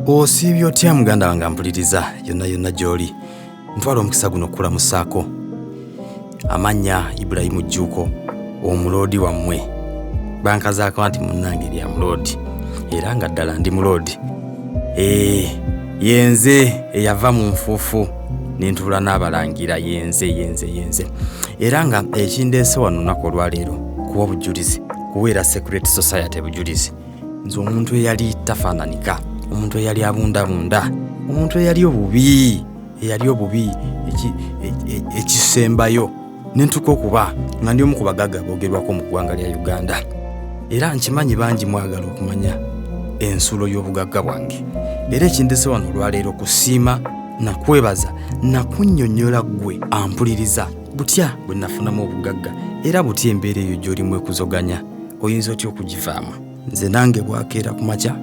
Osiibye otya muganda wange ampuliriza yonna gy'oli? Ntwala omukisa guno okulamusaako. Amannya Ibrahimu Jjuuko, omuloodi wammwe. Bankazaako nti munnange lya muloodi, era nga ddala ndi muloodi. Yenze eyava mu nfuufu n'entuula n'abalangira, yenze. Era nga ekindeese wano lunaku olwaleero kuwa obujulizi, kuweera Secret Society bujulizi. Nze omuntu eyali tafaananika, omuntu eyali abundabunda, omuntu eyali obubi ekisembayo nentuka okuba nga ndi omu ku bagagga boogerwako mu ggwanga lya Uganda. Era nkimanyi bangi mwagala okumanya ensulo y'obugagga bwange. Era ekindese wano olwaleero kusiima na kwebaza na kunnyonnyola ggwe ampuliriza butya bwe nafunamu obugagga, era butya embeera eyo gy'olimu ekuzoganya oyinza otya okugivaamu. Nze nange bwakeera ku makya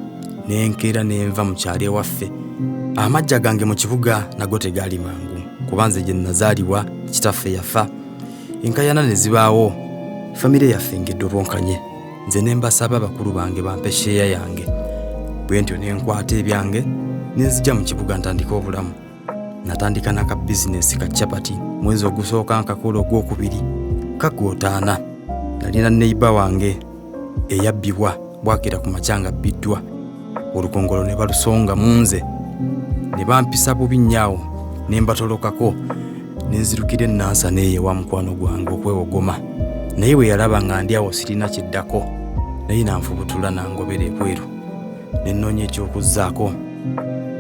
nenkeera nenva mu kyalo ewaffe. Amajja gange mu kibuga nago tegaali mangu, kuba nze gye nazaalibwa kitaffe yafa, enkayana ne zibaawo, famire yaffe ngedde olwonkanye. Nze ne mbasaba bakulu bange bampe sheeya yange, bwe ntyo ne nkwata ebyange ne nzija mu kibuga ntandika obulamu. Natandika n'aka bizinesi ka capati, mwezi ogusooka nkakola ogwokubiri kagootaana. Nalina neiba wange eyabbibwa, bwakira ku makya nga abbiddwa. Olukongolo ne balusonga mu nze ne bampisa bubi nnyo, ne mbatolokako ne nzirukira ennansa n'eyewa mukwano gwange okwewogoma. Naye bwe yalaba nga ndi awo sirina kiddako, naye nanfubutula nangobera ebweru ne nnoonya ekyokuzzaako,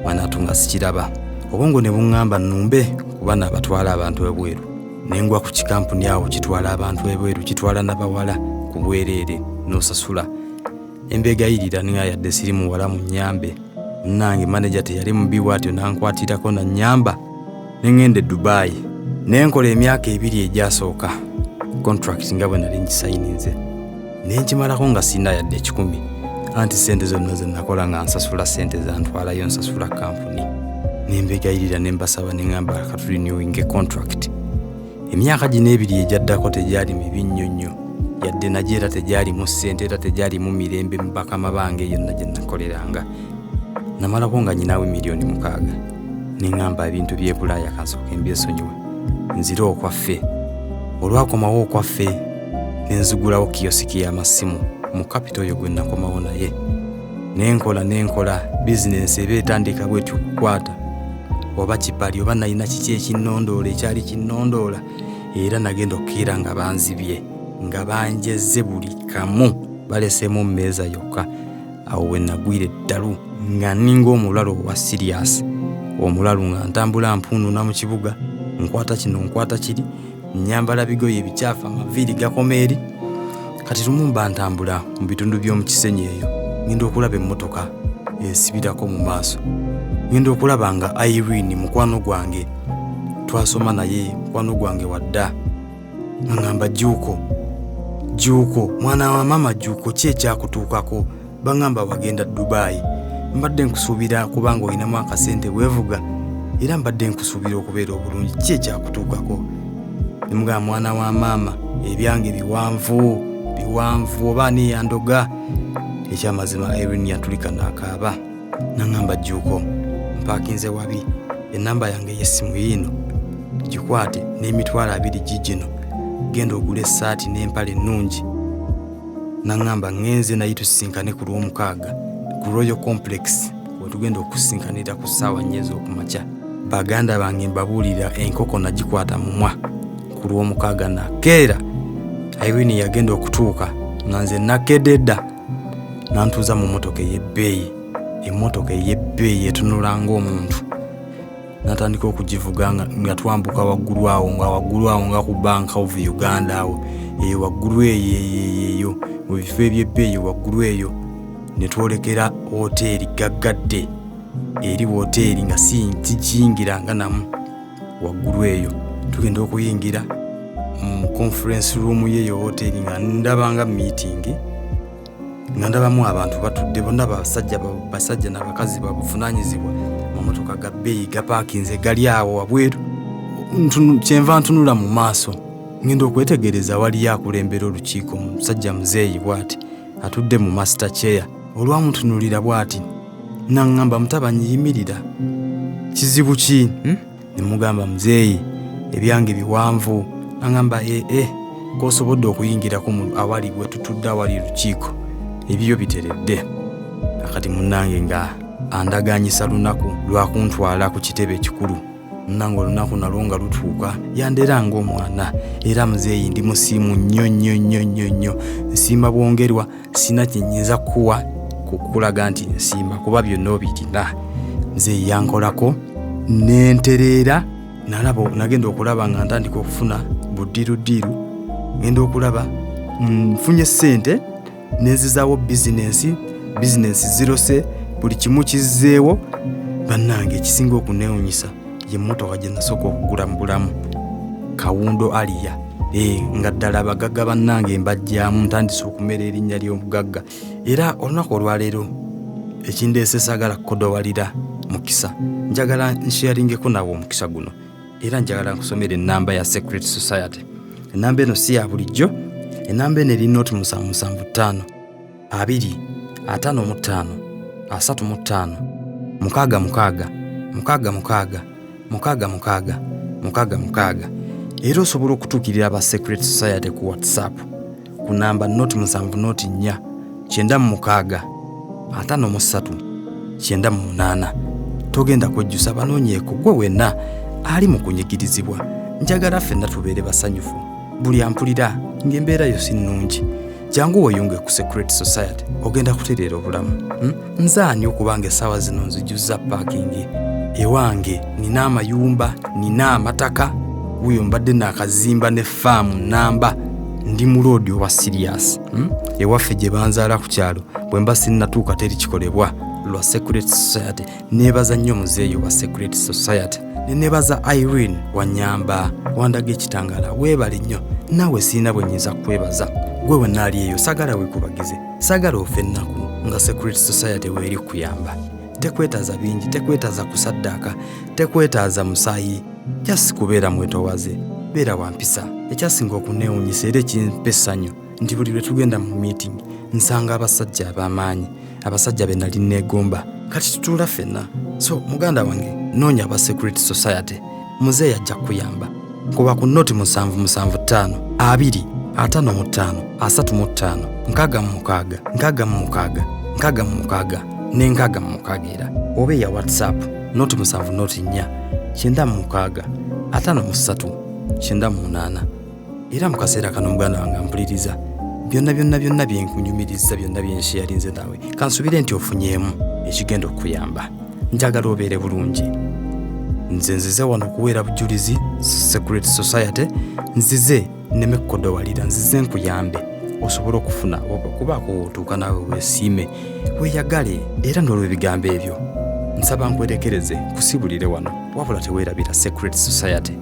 manatu nga sikiraba. Obwongo ne buŋŋamba nnumbe kuba n'abatwala abantu ebweru. Ne ngwa ku kikampuni awo kitwala abantu ebweru, kitwala n'abawala ku bwereere n'osasula. Embegayirira nga yadde siri muwala mu nnyambe. Nange manager teyali mubi bw'atyo nankwatirako na nnyamba ne ŋŋenda e Dubai. Ne nkola emyaka 2 egyasooka contract nga bwe nali ngisayininze. Ne nkimalako nga sirina yadde 10, anti sente zonna ze nakola nga nsasula sente zantwalayo nsasula kampuni. Ne mbegayirira ne mbasaba ne ŋŋamba katulinewinge contract. Emyaka gino 2 egyaddako tegyali mibi nnyonnyo, yadde nagyo era tegyalimu ssente, era tegyalimu mirembe mu bakama bange yonna gye nakoleranga. Namalako nga nyinawe $6,000,000. Ne ŋŋamba ebintu by'e Bulaaya kansooke mbyesonyiwe, nzire okwaffe. Olwakomawo okwaffe ne nzigulawo kiyosiki y'amasimu mu kapito oyo gwe nakomawo naye. Nenkola bizinensi eba etandika bwetyo okukwata, oba kipali oba nalina kiki ekinnondoola ekyali kinnondoola, era nagenda okukeera nga banzibye, nga banjezze buli kamu, baleseemu mmeeza yokka. Awo we nagwira eddalu nga ninga omulalu owa sirias, omulalu nga ntambula mpuununa mu kibuga, nkwata kino nkwata kiri, nnyambala bigoye ebikyafu, amaviiri gakoma eri. Kati lumu mba ntambula mu bitundu by'omu Kisenyi eyo, ngenda okulaba emmotoka esibirako mu maaso. Ngenda okulaba nga Irene mukwano gwange, twasoma naye mukwano gwange wadda. Ngamba Jjuuko, mwana wa mama Jjuuko, ki ekyakutuukako? Bangamba wagenda Dubai. Mbadde nkusuubira kubanga olinamu akasente weevuga, era mbadde nkusuubira okubeera obulungi, ki ekyakutuukako? Ne mugamba mwana wa maama, ebyange biwanvu oba neyandoga. Ekyamazima Irene yatulika n'akaaba. Nangamba Jjuuko, mpaakinze wabi, ennamba yange y'essimu yiino, gikwate n'emitwalo 2 gigino, genda ogula essaati n'empale ennungi. Nangamba ngenze naye tusisinkane ku Lwomukaaga ku Royal Complex, wetugenda okusinkanira ku ssaawa 4 ez'okumakya. Baganda bange mbabuulira enkoko nagikwata mumwa ku Lwomukaaga nakeera. Irene yagenda okutuuka nga nze nakedde dda, nantuuza mu mmotoka ey'ebbeeyi, emmotoka ey'ebbeeyi etunula ng'omuntu. Natandika okugivuga nga twambuka waggulu awo nga ku Bank of Uganda awo, eyo waggulu eyo mu bifo eby'ebbeeyi waggulu eyo. Ne twolekera hoteeri gaggadde, eri hoteeri nga tikiyingiranga namu waggulu eyo. Tugenda okuyingira mu conference room y'eyo hoteeri nga ndabanga meeting, nga ndabamu abantu batudde bonna basajja n'abakazi babuvunaanyizibwa, mamotoka ga bbeeyi gapaakinze gali awo wabweru. Kyenva ntunula mu maaso ngenda okwetegereza waliyo akulembera olukiiko, musajja muzeeyi bw'ati atudde mu master chair olwamutunulira bw'ati naŋŋamba Mutabanyi yimirira kizibu ki ne mugamba muzeeyi ebyange biwanvu naŋŋamba kosobodde okuyingirako awali gwe tutudde awali lukiiko ebyo biteredde akati munnange nga andaganyisa lunaku lwakuntwala ku kitebe ekikulu munnange olunaku nalwo nga lutuuka yandera ng'omwana era muzeeyi ndi musiimu nnyo nsiima bwongerwa sina kyenyinza kuwa kukulaga nti nsiima kuba byonna obirina muzeeyi yankolako nentereera nagenda okulaba nga ntandika okufuna buddirudiru ngenda okulaba nfunye ssente nenzizaawo bizinensi zirose buli kimu kizzeewo bannange ekisinga okuneewunyisa y'emmotoka gye nasooka okugula mu bulamu Kawundo Aliya nga ddala abagagga bannange mbajjaamu ntandise okumera erinnya ly'omugagga era olunaku olwaleero ekindeese saagala kukodowalira mukisa njagala nsharingeko nawe omukisa guno era njagala nkusomera ennamba ya Secret Society. Ennamba eno si ya bulijjo, ennamba eno eri noti 775 2 55 35 66 era osobola okutuukirira aba Secret Society ku WhatsApp ku namba noti 7 noti 4 96 53 98. Togenda kwejjusa banoonyeeko gwe wenna ali mu kunyigirizibwa. Njagala ffenna tubeere basanyufu. Buli ampulira ng'embeera yo si nnungi, jangu weyunge ku Secret Society ogenda kutereera obulamu. Nzaani okubanga essaawa zino nzijjuzza paakingi ewange, nina amayumba, nina amataka, wuyo mbadde naakazimba ne faamu namba, ndi mu loodi oba sirias. Ewaffe gye banzaala ku kyalo bwe mba sinnatuuka teri kikolebwa lwa Secret Society. Neebaza nnyo muzeeyi wa Secret Society. Neebaza Irene Wanyamba wandaga ekitangaala, weebale nnyo. Naawe siina bwe nnyinza kwebaza. Gwe wenna ali eyo saagala weekubagize, saagala ofe ennaku nga Secret Society weeri kuyamba. Tekwetaaza bingi, tekwetaaza kusaddaaka, tekwetaaza musaayi, just kubeera mwetowaze, beera wampisa. Ekyasinga okuneewunyisa era ekimpa essanyu nti buli lwe tugenda mu meeting nsanga abasajja ab'amaanyi, abasajja be nali neegomba. Kati tutuula ffenna. So muganda wange, noonya aba Secret Society, muzeeyi ajja kuyamba. Kuba ku noti 775 2 55 35 66 era oba eya WhatsApp noti 7 noti 4 96 53 98. Era mu kaseera kano muganda wange mpuliriza byonna byenkunyumiriza, byonna byensharinze naawe, kansubire nti ofunyeemu ekigenda okuyamba. Njagala obeere bulungi. Nze nzize wano okuweera bujulizi Secret Society, nzize nneme kukodowalira, nzize nkuyambe osobole okufuna okubaako otuuka naawe weesiime, weeyagale. Era n'olw'ebigambo ebyo nsaba nkwerekereze kusibulire wano, wabula teweerabira Secret Society.